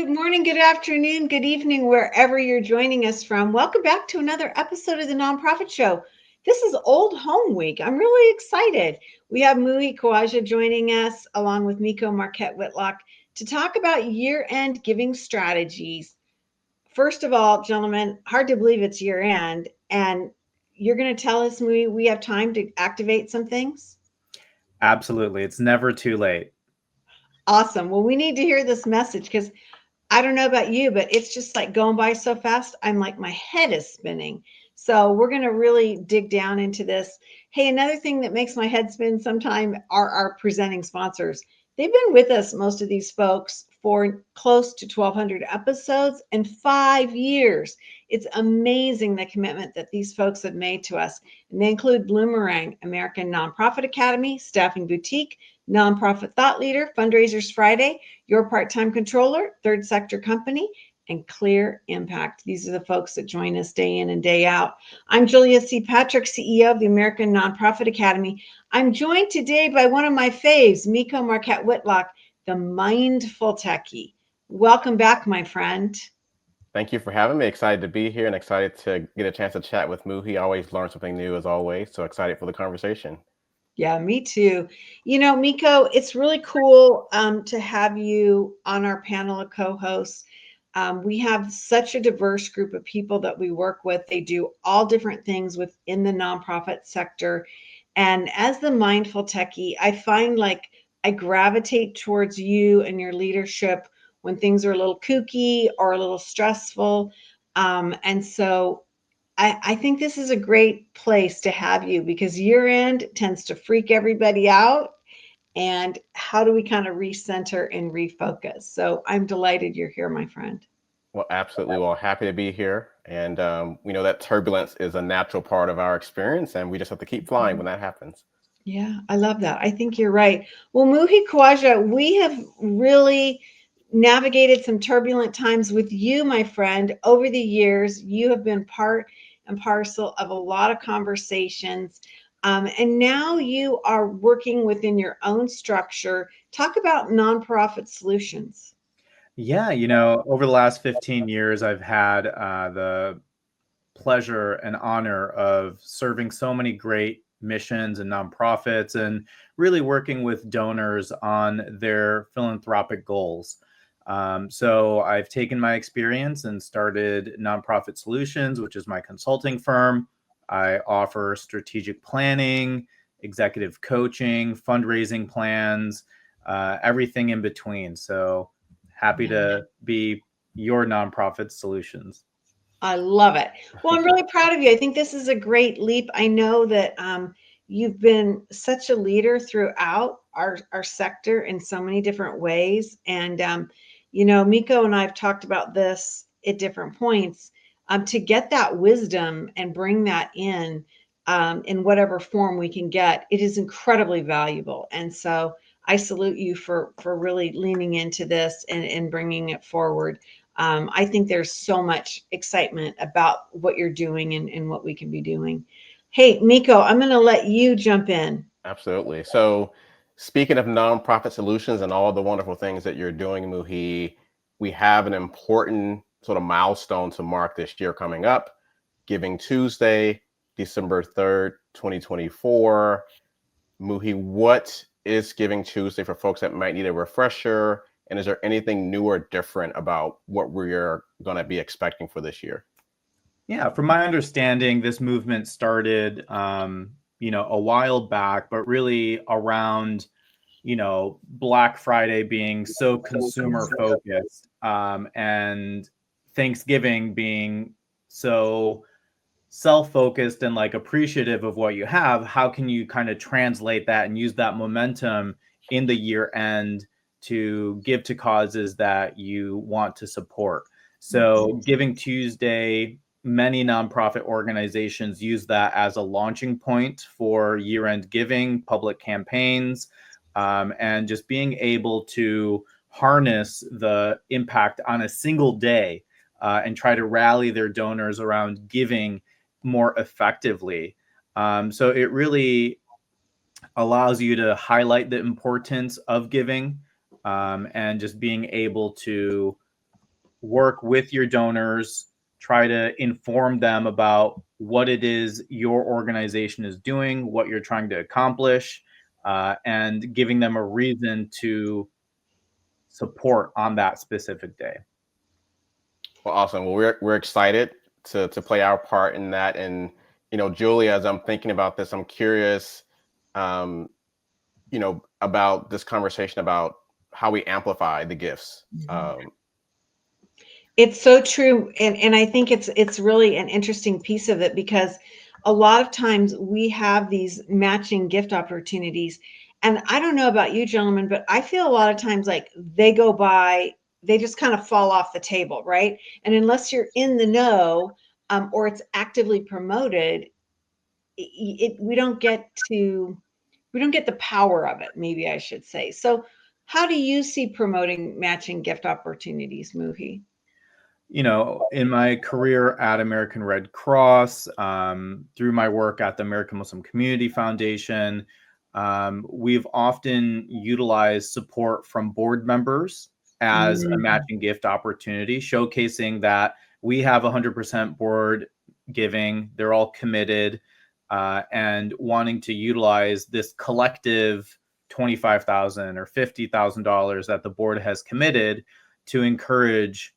Good morning, good afternoon, good evening, wherever you're joining us from. Welcome back to another episode of the Nonprofit Show. This is Old Home Week. I'm really excited. We have Muhi Khwaja joining us along with Meico Whitlock to talk about year-end giving strategies. First of all, gentlemen, hard to believe it's year-end, and you're going to tell us, Muhi, we have time to activate some things? Absolutely. It's never too late. Awesome. Well, we need to hear this message because I don't know about you, but it's just like going by so fast. I'm like, my head is spinning. So we're going to really dig down into this. Hey, another thing that makes my head spin sometime are our presenting sponsors. They've been with us, most of these folks, for close to 1,200 episodes and 5 years. It's amazing the commitment that these folks have made to us. And they include Bloomerang, American Nonprofit Academy, Staffing Boutique, Nonprofit Thought Leader, Fundraisers Friday, Your Part-Time Controller, Third Sector Company, and Clear Impact. These are the folks that join us day in and day out. I'm Julia C. Patrick, CEO of the American Nonprofit Academy. I'm joined today by one of my faves, Meico Whitlock, the mindful techie. Welcome back, my friend. Thank you for having me. Excited to be here and excited to get a chance to chat with Muhi. Always learn something new as always. So excited for the conversation. Yeah, me too. You know, Meico, it's really cool to have you on our panel of co-hosts. We have such a diverse group of people that we work with. They do all different things within the nonprofit sector. And as the mindful techie, I find like I gravitate towards you and your leadership when things are a little kooky or a little stressful. And so I think this is a great place to have you because year end tends to freak everybody out. And how do we kind of recenter and refocus? So I'm delighted you're here, my friend. Well, absolutely. Well, happy to be here. And we know that turbulence is a natural part of our experience, and we just have to keep flying when that happens. Yeah, I love that. I think you're right. Well, Muhi Khwaja, we have really navigated some turbulent times with you, my friend. Over the years, you have been part and parcel of a lot of conversations. And now you are working within your own structure. Talk about nonprofit solutions. Yeah, over the last 15 years, I've had the pleasure and honor of serving so many great missions and nonprofits and really working with donors on their philanthropic goals. So I've taken my experience and started Nonprofit Solutions, which is my consulting firm. I offer strategic planning, executive coaching, fundraising plans, everything in between. So happy to be your Nonprofit Solutions. I love it. Well, I'm really proud of you. I think this is a great leap. I know that you've been such a leader throughout our sector in so many different ways. And, Meico and I have talked about this at different points to get that wisdom and bring that in whatever form we can get. It is incredibly valuable. And so I salute you for really leaning into this and bringing it forward. I think there's so much excitement about what you're doing and what we can be doing. Hey, Meico, I'm going to let you jump in. Absolutely. So, speaking of nonprofit solutions and all the wonderful things that you're doing, Muhi, we have an important sort of milestone to mark this year coming up, Giving Tuesday, December 3rd, 2024. Muhi, what is Giving Tuesday for folks that might need a refresher? And is there anything new or different about what we're going to be expecting for this year? Yeah, from my understanding, this movement started, a while back, but really around, Black Friday being so consumer focused, and Thanksgiving being so self-focused and like appreciative of what you have. How can you kind of translate that and use that momentum in the year end to give to causes that you want to support? So Giving Tuesday, many nonprofit organizations use that as a launching point for year-end giving, public campaigns, and just being able to harness the impact on a single day and try to rally their donors around giving more effectively. So it really allows you to highlight the importance of giving and just being able to work with your donors, try to inform them about what it is your organization is doing, what you're trying to accomplish, and giving them a reason to support on that specific day. Well, awesome. Well, we're excited to play our part in that. And, you know, Julie, as I'm thinking about this, I'm curious, you know, about this conversation about how we amplify the gifts. It's so true. And I think it's really an interesting piece of it, because a lot of times we have these matching gift opportunities. And I don't know about you gentlemen, but I feel a lot of times like they go by, they just kind of fall off the table, right? And unless you're in the know, or it's actively promoted, we don't get the power of it, maybe I should say. So how do you see promoting matching gift opportunities, Muhi? You know, in my career at American Red Cross, through my work at the American Muslim Community Foundation, we've often utilized support from board members as a matching gift opportunity, showcasing that we have 100% board giving. They're all committed, and wanting to utilize this collective $25,000 or $50,000 that the board has committed to encourage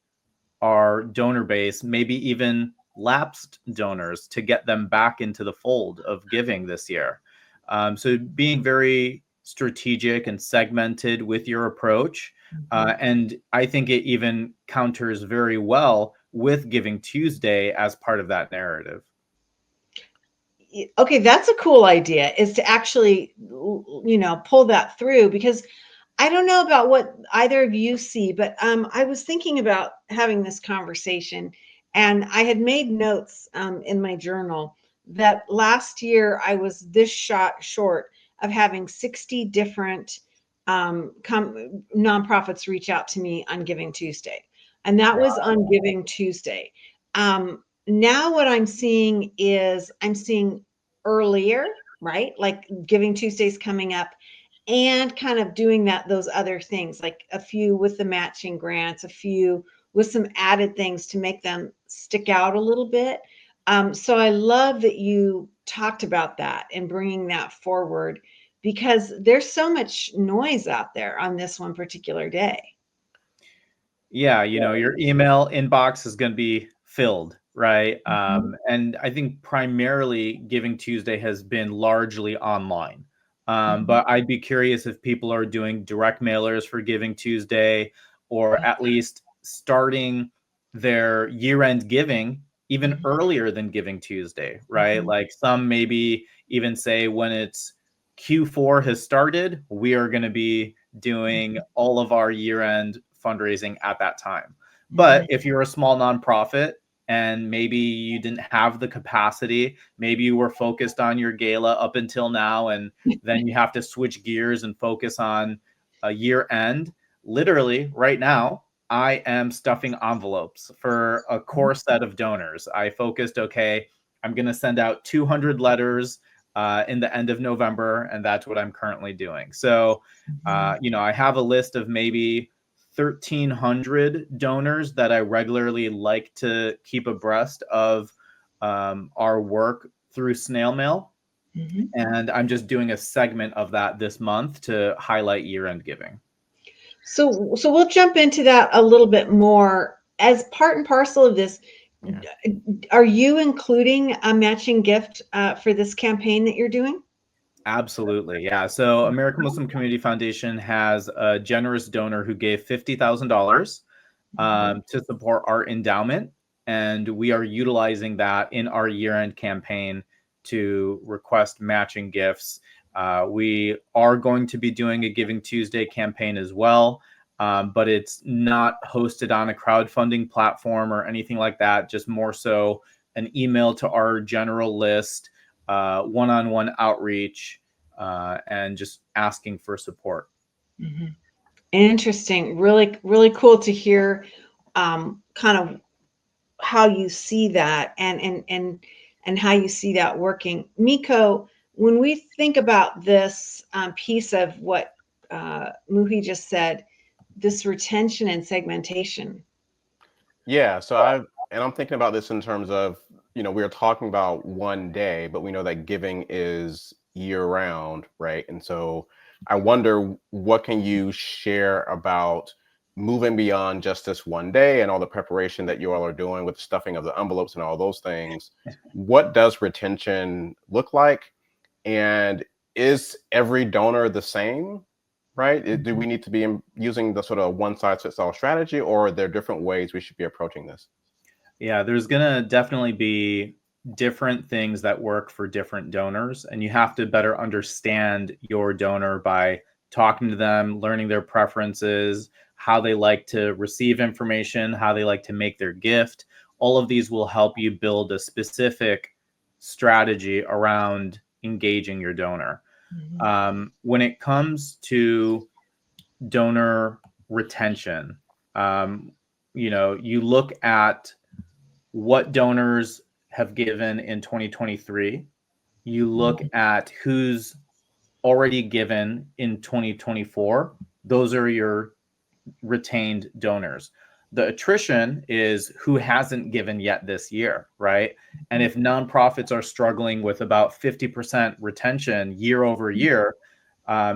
our donor base, maybe even lapsed donors, to get them back into the fold of giving this year. So being very strategic and segmented with your approach. And I think it even counters very well with Giving Tuesday as part of that narrative. Okay, that's a cool idea, is to actually, pull that through, because I don't know about what either of you see, but I was thinking about having this conversation, and I had made notes in my journal that last year I was this short of having 60 different nonprofits reach out to me on Giving Tuesday, and that was on Giving Tuesday. Now what I'm seeing is earlier, right? Like Giving Tuesday's coming up, and kind of doing those other things, like a few with the matching grants, a few with some added things to make them stick out a little bit. So I love that you talked about that and bringing that forward, because there's so much noise out there on this one particular day. Yeah, you know, your email inbox is going to be filled, right? And I think primarily Giving Tuesday has been largely online. But I'd be curious if people are doing direct mailers for Giving Tuesday, or at least starting their year-end giving even earlier than Giving Tuesday, right? Like some maybe even say when it's Q4 has started, we are going to be doing all of our year-end fundraising at that time. But if you're a small nonprofit and maybe you didn't have the capacity, maybe you were focused on your gala up until now, and then you have to switch gears and focus on a year end. Literally right now, I am stuffing envelopes for a core set of donors. I focused, okay, I'm going to send out 200 letters in the end of November, and that's what I'm currently doing. So, you know, I have a list of maybe 1,300 donors that I regularly like to keep abreast of our work through snail mail. And I'm just doing a segment of that this month to highlight year-end giving. So we'll jump into that a little bit more as part and parcel of this. Yeah. Are you including a matching gift for this campaign that you're doing? Absolutely. Yeah. So American Muslim Community Foundation has a generous donor who gave $50,000 to support our endowment. And we are utilizing that in our year-end campaign to request matching gifts. We are going to be doing a Giving Tuesday campaign as well, but it's not hosted on a crowdfunding platform or anything like that, just more so an email to our general list, one-on-one outreach, and just asking for support. Interesting. Really, really cool to hear kind of how you see that and how you see that working. Meico, when we think about this piece of what Muhi just said, this retention and segmentation, Yeah. So I'm thinking about this in terms of, we are talking about one day, but we know that giving is year round, right? And so I wonder, what can you share about moving beyond just this one day and all the preparation that you all are doing with the stuffing of the envelopes and all those things? What does retention look like? And is every donor the same? Right? Do we need to be using the sort of one size fits all strategy, or are there different ways we should be approaching this? Yeah, there's going to definitely be different things that work for different donors, and you have to better understand your donor by talking to them, learning their preferences, how they like to receive information, how they like to make their gift. All of these will help you build a specific strategy around engaging your donor. When it comes to donor retention, you look at what donors have given in 2023. You look at who's already given in 2024. Those are your retained donors. The attrition is who hasn't given yet this year, right? And if nonprofits are struggling with about 50% retention year over year,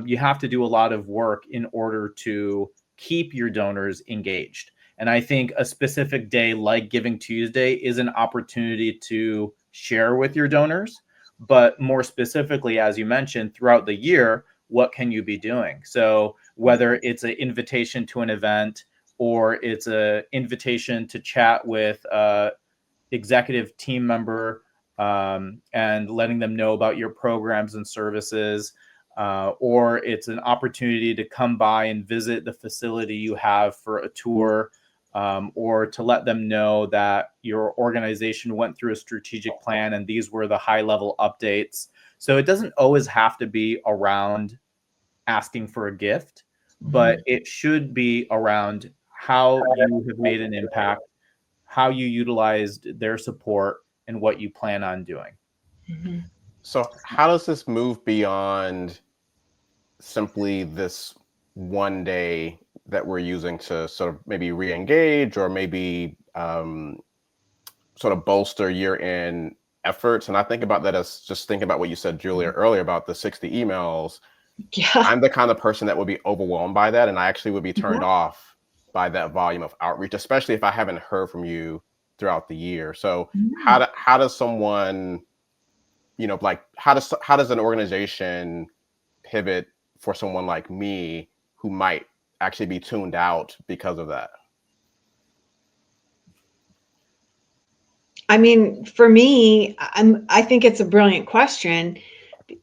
you have to do a lot of work in order to keep your donors engaged. And I think a specific day like Giving Tuesday is an opportunity to share with your donors. But more specifically, as you mentioned, throughout the year, what can you be doing? So whether it's an invitation to an event or it's an invitation to chat with an executive team member and letting them know about your programs and services, or it's an opportunity to come by and visit the facility you have for a tour, or to let them know that your organization went through a strategic plan and these were the high-level updates. So it doesn't always have to be around asking for a gift, but it should be around how you have made an impact, how you utilized their support, and what you plan on doing. So how does this move beyond simply this one day that we're using to sort of maybe re-engage, or maybe sort of bolster year-end efforts? And I think about that as just thinking about what you said, Julia, earlier about the 60 emails. Yeah. I'm the kind of person that would be overwhelmed by that, and I actually would be turned off by that volume of outreach, especially if I haven't heard from you throughout the year. So how does someone, how does an organization pivot for someone like me who might actually be tuned out because of that? I mean, for me, I think it's a brilliant question.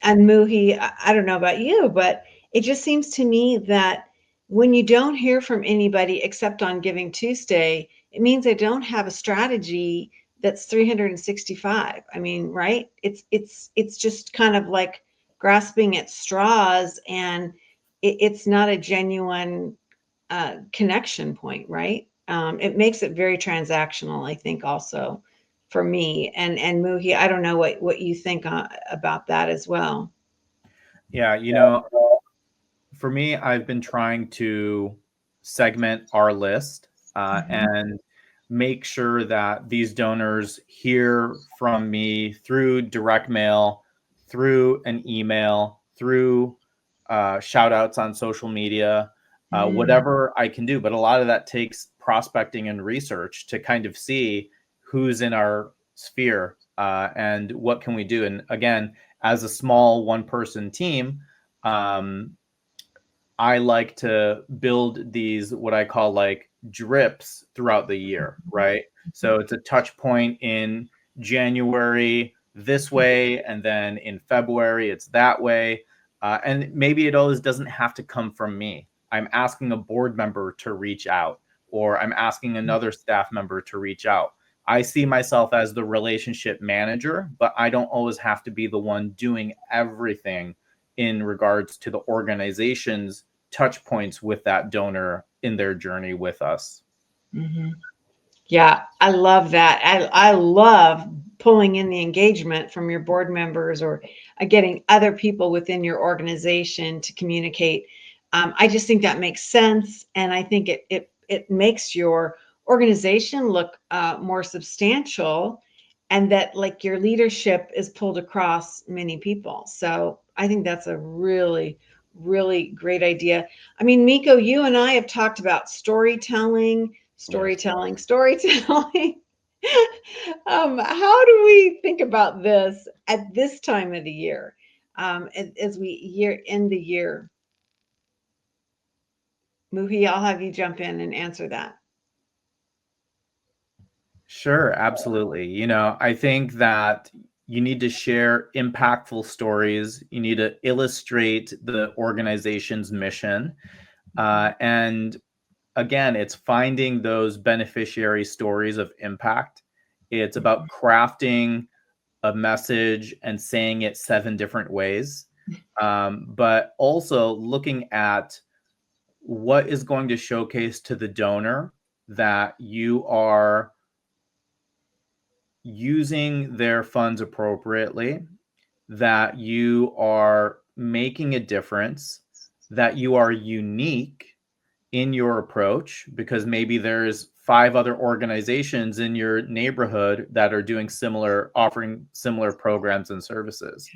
And Muhi, I don't know about you, but it just seems to me that when you don't hear from anybody except on Giving Tuesday, it means they don't have a strategy that's 365. I mean, right? It's just kind of like grasping at straws, and it's not a genuine connection point, right? It makes it very transactional, I think, also for me. And Muhi, I don't know what you think about that as well. Yeah, for me, I've been trying to segment our list and make sure that these donors hear from me through direct mail, through an email, through shout outs on social media, whatever I can do. But a lot of that takes prospecting and research to kind of see who's in our sphere and what can we do. And again, as a small one-person team, I like to build these, what I call like drips throughout the year, right? So it's a touch point in January this way, and then in February it's that way. And maybe it always doesn't have to come from me. I'm asking a board member to reach out, or I'm asking another staff member to reach out. I see myself as the relationship manager, but I don't always have to be the one doing everything in regards to the organization's touch points with that donor in their journey with us. Yeah, I love that. I love pulling in the engagement from your board members, or getting other people within your organization to communicate. I just think that makes sense, and I think it makes your organization look more substantial, and that like your leadership is pulled across many people. So I think that's a really, really great idea. I mean, Meico, you and I have talked about storytelling. How do we think about this at this time of the year, as we end the year? Muhi, I'll have you jump in and answer that. Sure, absolutely. You know, I think that you need to share impactful stories. You need to illustrate the organization's mission. And again, it's finding those beneficiary stories of impact. It's about crafting a message and saying it 7 different ways, but also looking at what is going to showcase to the donor that you are using their funds appropriately, that you are making a difference, that you are unique in your approach, because maybe there's 5 other organizations in your neighborhood that are doing offering similar programs and services.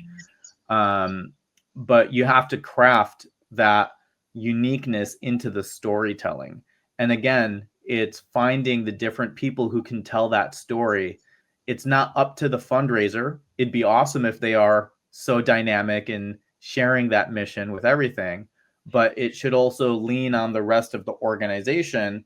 But you have to craft that uniqueness into the storytelling. And again, it's finding the different people who can tell that story. It's not up to the fundraiser. It'd be awesome if they are so dynamic in sharing that mission with everything, but it should also lean on the rest of the organization,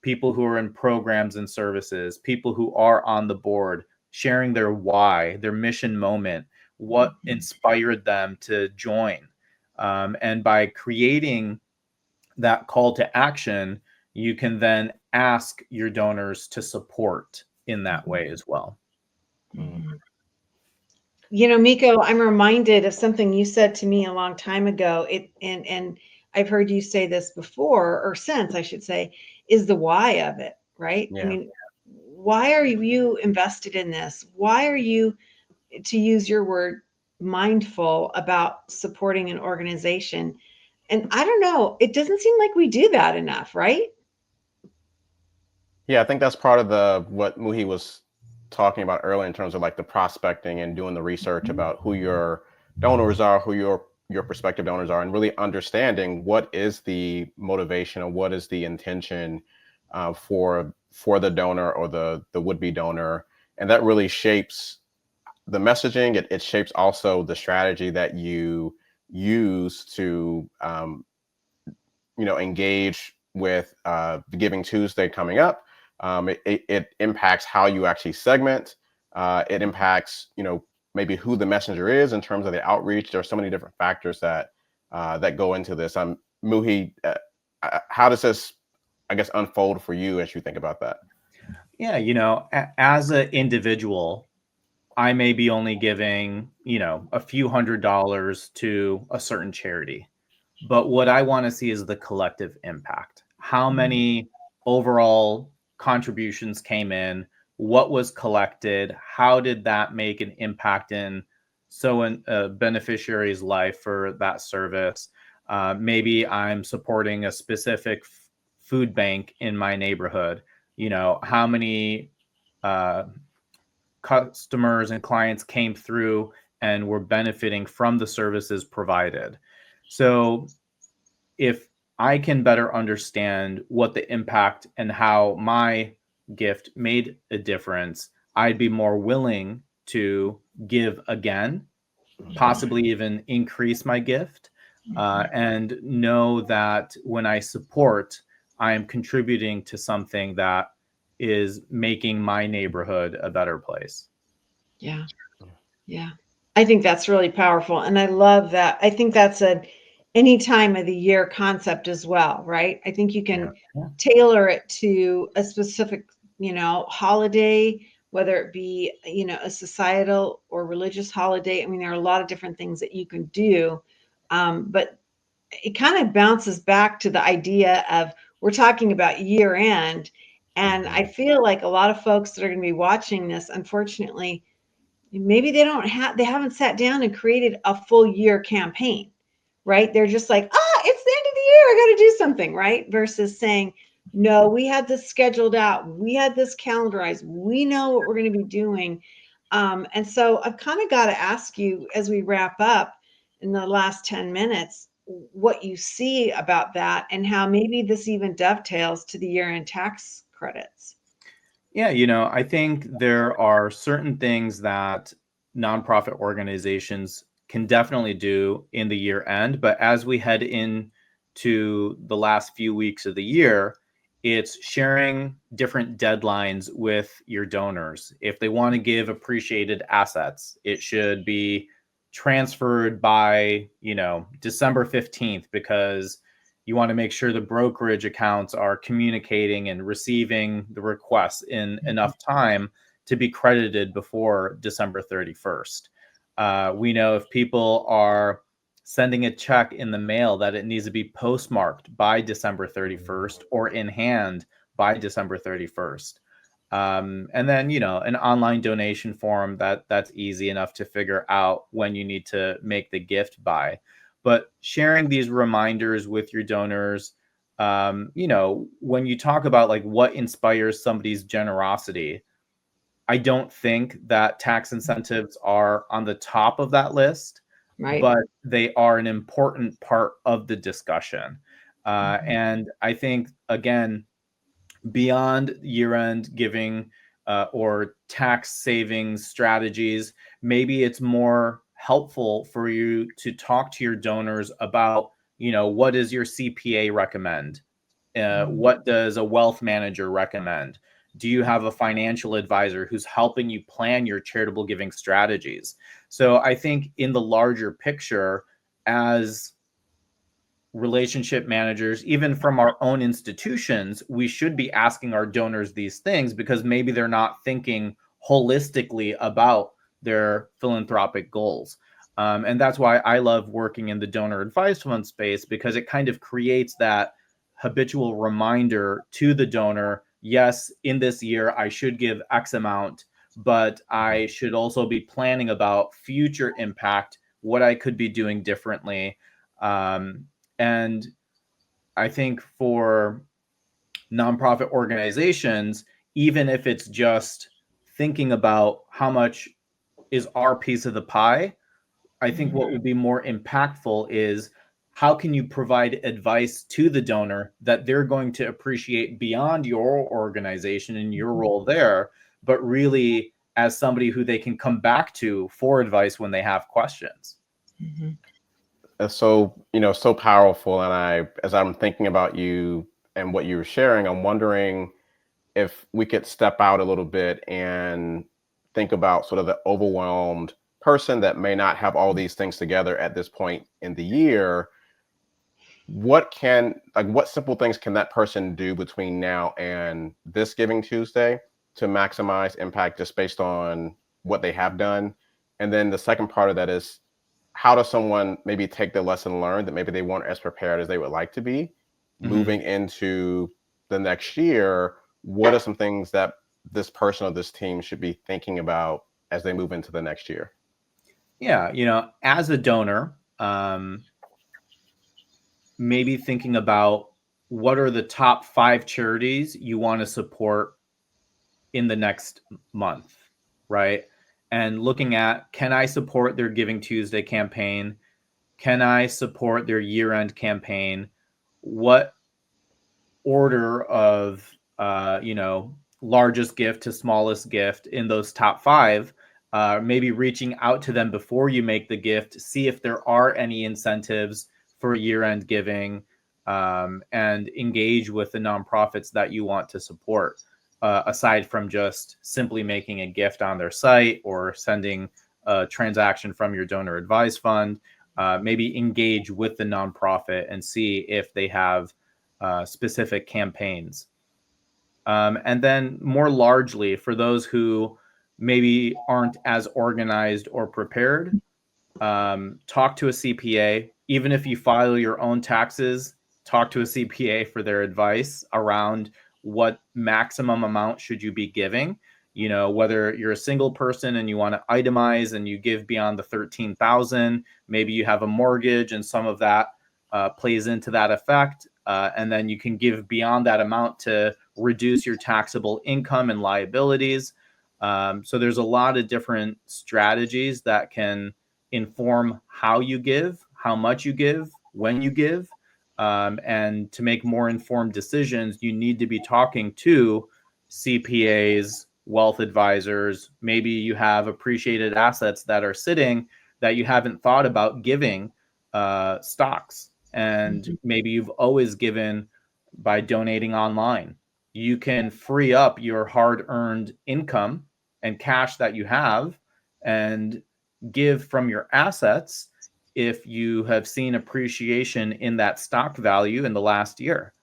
people who are in programs and services, people who are on the board, sharing their why, their mission moment, what inspired them to join. And by creating that call to action, you can then ask your donors to support in that way as well. You know, Meico, I'm reminded of something you said to me a long time ago. And I've heard you say this before, or since I should say, is the why of it, right? Yeah. I mean, why are you invested in this? Why are you, to use your word, mindful about supporting an organization? And I don't know, it doesn't seem like we do that enough, right? Yeah, I think that's part of what Muhi was talking about earlier in terms of like the prospecting and doing the research about who your donors are, who your prospective donors are, and really understanding what is the motivation and what is the intention for the donor or the would-be donor. And that really shapes the messaging. It shapes also the strategy that you use to engage with the Giving Tuesday coming up. It impacts how you actually segment. It impacts, maybe who the messenger is in terms of the outreach. There are so many different factors that go into this. Muhi, how does this, I guess, unfold for you as you think about that? Yeah, as an individual, I may be only giving, a few $100s to a certain charity. But what I want to see is the collective impact. How many overall contributions came in? What was collected? How did that make an impact in a beneficiary's life for that service? Maybe I'm supporting a specific food bank in my neighborhood. How many customers and clients came through and were benefiting from the services provided. So if I can better understand what the impact and how my gift made a difference, I'd be more willing to give again, possibly even increase my gift, and know that when I support, I am contributing to something that is making my neighborhood a better place. Yeah. Yeah. I think that's really powerful. And I love that. I think that's any time of the year concept as well, right? I think you can tailor it to a specific, holiday, whether it be, a societal or religious holiday. I mean, there are a lot of different things that you can do. But it kind of bounces back to the idea of, we're talking about year end. And I feel like a lot of folks that are going to be watching this, unfortunately, maybe they haven't sat down and created a full year campaign, right? They're just like, it's the end of the year, I got to do something, right? Versus saying, No, we had this scheduled out. We had this calendarized. We know what we're going to be doing. And so I've kind of got to ask you as we wrap up in the last 10 minutes, what you see about that and how maybe this even dovetails to the year-end tax credits. Yeah, I think there are certain things that nonprofit organizations can definitely do in the year end. But as we head into the last few weeks of the year, it's sharing different deadlines with your donors. If they want to give appreciated assets, it should be transferred by, December 15th, because you want to make sure the brokerage accounts are communicating and receiving the requests in enough time to be credited before December 31st. We know if people are sending a check in the mail that it needs to be postmarked by December 31st or in hand by December 31st. And then, an online donation form that's easy enough to figure out when you need to make the gift by. But sharing these reminders with your donors, when you talk about like what inspires somebody's generosity, I don't think that tax incentives are on the top of that list, Right. but they are an important part of the discussion. And I think, again, beyond year-end giving or tax savings strategies, maybe it's more helpful for you to talk to your donors about, what does your CPA recommend? What does a wealth manager recommend? Do you have a financial advisor who's helping you plan your charitable giving strategies? So I think in the larger picture, as relationship managers, even from our own institutions, we should be asking our donors these things because maybe they're not thinking holistically about their philanthropic goals. And that's why I love working in the donor advised fund space, because it kind of creates that habitual reminder to the donor. Yes, in this year, I should give X amount, but I should also be planning about future impact, what I could be doing differently. And I think for nonprofit organizations, even if it's just thinking about how much is our piece of the pie, I think what would be more impactful is how can you provide advice to the donor that they're going to appreciate beyond your organization and your role there, but really as somebody who they can come back to for advice when they have questions. Mm-hmm. So, so powerful. And as I'm thinking about you and what you were sharing, I'm wondering if we could step out a little bit and think about sort of the overwhelmed person that may not have all these things together at this point in the year. What simple things can that person do between now and this Giving Tuesday to maximize impact just based on what they have done? And then the second part of that is, how does someone maybe take the lesson learned that maybe they weren't as prepared as they would like to be moving into the next year? What are some things that this person or this team should be thinking about as they move into the next year? Yeah, as a donor, maybe thinking about what are the top 5 charities you want to support in the next month, right? And looking at, can I support their Giving Tuesday campaign? Can I support their year-end campaign? What order of, largest gift to smallest gift in those top 5? Maybe reaching out to them before you make the gift, see if there are any incentives for year-end giving, and engage with the nonprofits that you want to support, aside from just simply making a gift on their site or sending a transaction from your donor advised fund. Maybe engage with the nonprofit and see if they have specific campaigns. And then more largely, for those who maybe aren't as organized or prepared, talk to a CPA. Even if you file your own taxes, talk to a CPA for their advice around what maximum amount should you be giving. Whether you're a single person and you want to itemize and you give beyond the 13,000, maybe you have a mortgage and some of that plays into that effect. and then you can give beyond that amount to reduce your taxable income and liabilities. So there's a lot of different strategies that can inform how you give, how much you give, when you give. And to make more informed decisions, you need to be talking to CPAs, wealth advisors. Maybe you have appreciated assets that are sitting that you haven't thought about giving stocks. And maybe you've always given by donating online. You can free up your hard-earned income and cash that you have and give from your assets if you have seen appreciation in that stock value in the last year.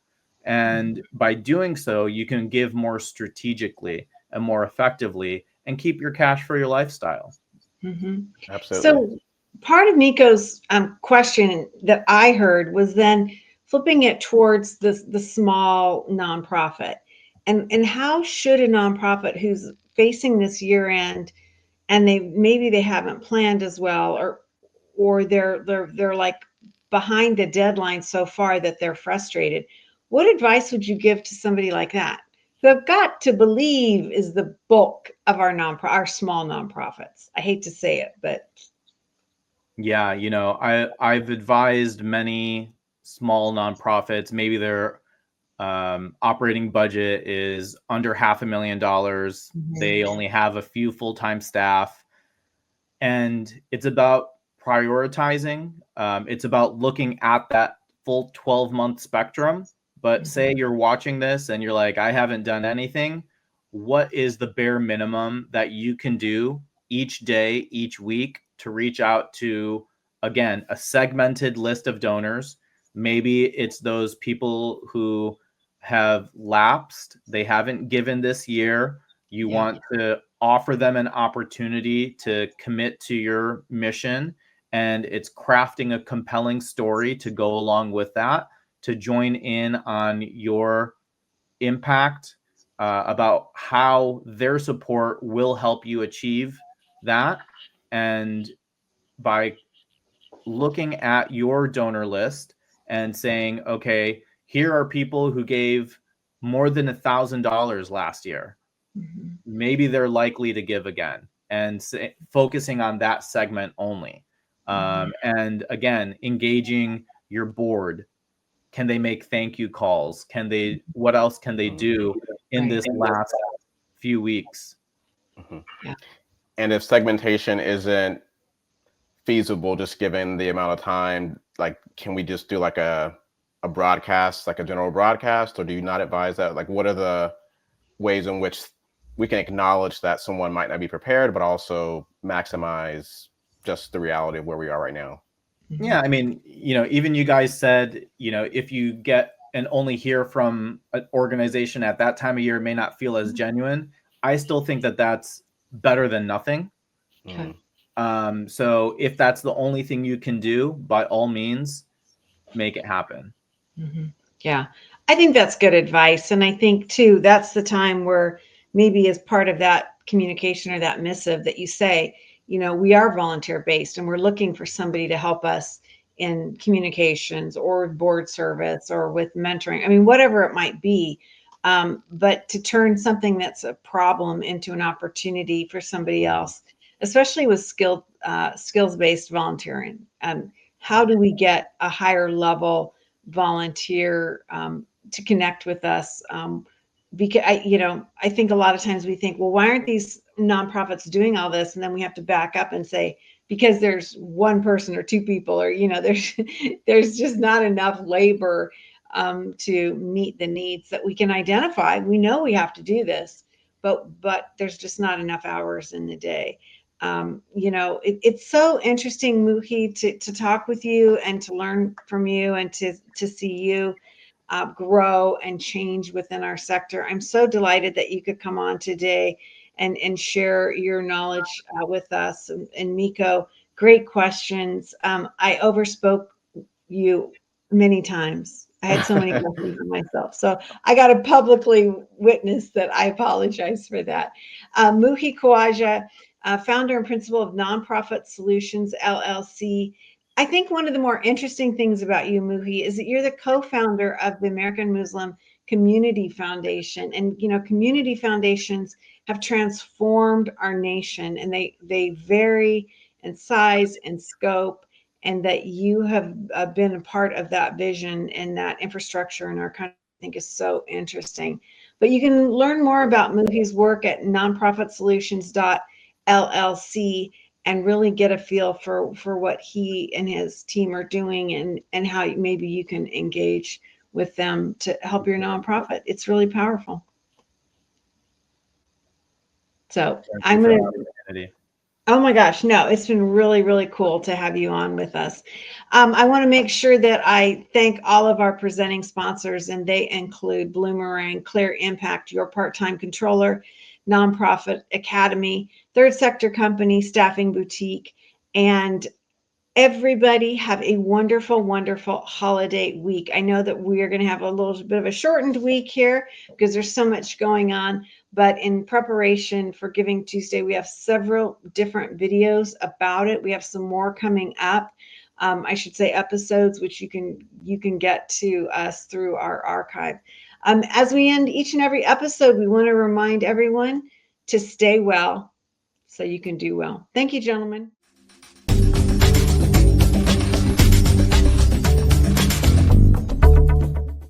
And by doing so, you can give more strategically and more effectively and keep your cash for your lifestyle. Absolutely. So part of Meico's question that I heard was then flipping it towards the small nonprofit. And how should a nonprofit who's facing this year end and maybe they haven't planned as well, or they're like behind the deadline so far that they're frustrated. What advice would you give to somebody like that, who I've got to believe is the bulk of our small nonprofits? I hate to say it, but yeah, I've advised many small nonprofits. Maybe their operating budget is under $500,000. They only have a few full-time staff, and it's about prioritizing. It's about looking at that full 12-month spectrum. But say you're watching this and you're like, I haven't done anything. What is the bare minimum that you can do each day, each week to reach out to, again, a segmented list of donors? Maybe it's those people who have lapsed. They haven't given this year. You want to offer them an opportunity to commit to your mission, and it's crafting a compelling story to go along with that, to join in on your impact, about how their support will help you achieve that. And by looking at your donor list and saying, okay, here are people who gave more than $1,000 last year. Maybe they're likely to give again, and focusing on that segment only. And again, engaging your board. Can they make thank you calls? What else can they do in this last few weeks? And if segmentation isn't feasible, just given the amount of time, like, can we just do like a broadcast, like a general broadcast, or do you not advise that? Like, what are the ways in which we can acknowledge that someone might not be prepared, but also maximize just the reality of where we are right now? Yeah, I mean, even you guys said, if you get and only hear from an organization at that time of year, it may not feel as genuine. I still think that that's better than nothing. Okay. So if that's the only thing you can do, by all means, make it happen. Yeah, I think that's good advice. And I think too, that's the time where maybe as part of that communication or that missive that you say, we are volunteer based and we're looking for somebody to help us in communications or board service or with mentoring. I mean, whatever it might be. But to turn something that's a problem into an opportunity for somebody else, especially with skills-based volunteering. How do we get a higher level volunteer to connect with us? Because I think a lot of times we think, well, why aren't these nonprofits doing all this? And then we have to back up and say, because there's one person or two people, or there's just not enough labor to meet the needs that we can identify. We know we have to do this, but there's just not enough hours in the day. It's so interesting, Muhi, to talk with you and to learn from you and to see you grow and change within our sector. I'm so delighted that you could come on today and share your knowledge with us. And Meico, great questions. I overspoke you many times. I had so many questions for myself. So I got to publicly witness that. I apologize for that. Muhi Khwaja, founder and principal of Nonprofit Solutions LLC. I think one of the more interesting things about you, Muhi, is that you're the co-founder of the American Muslim Community Foundation. And, you know, community foundations have transformed our nation, and they vary in size and scope, and that you have been a part of that vision and that infrastructure in our country, I think is so interesting. But you can learn more about Muhi's work at Nonprofit Solutions LLC and really get a feel for what he and his team are doing, and how maybe you can engage with them to help your nonprofit. It's really powerful. So I'm going to, oh my gosh, no, it's been really, really cool to have you on with us. I want to make sure that I thank all of our presenting sponsors, and they include Bloomerang, Clear Impact, Your Part-Time Controller, Nonprofit Academy, Third Sector Company, Staffing Boutique, and everybody have a wonderful, wonderful holiday week. I know that we are going to have a little bit of a shortened week here because there's so much going on, but in preparation for Giving Tuesday, we have several different videos about it. We have some more coming up. I should say episodes, which you can get to us through our archive. As we end each and every episode, we want to remind everyone to stay well so you can do well. Thank you, gentlemen.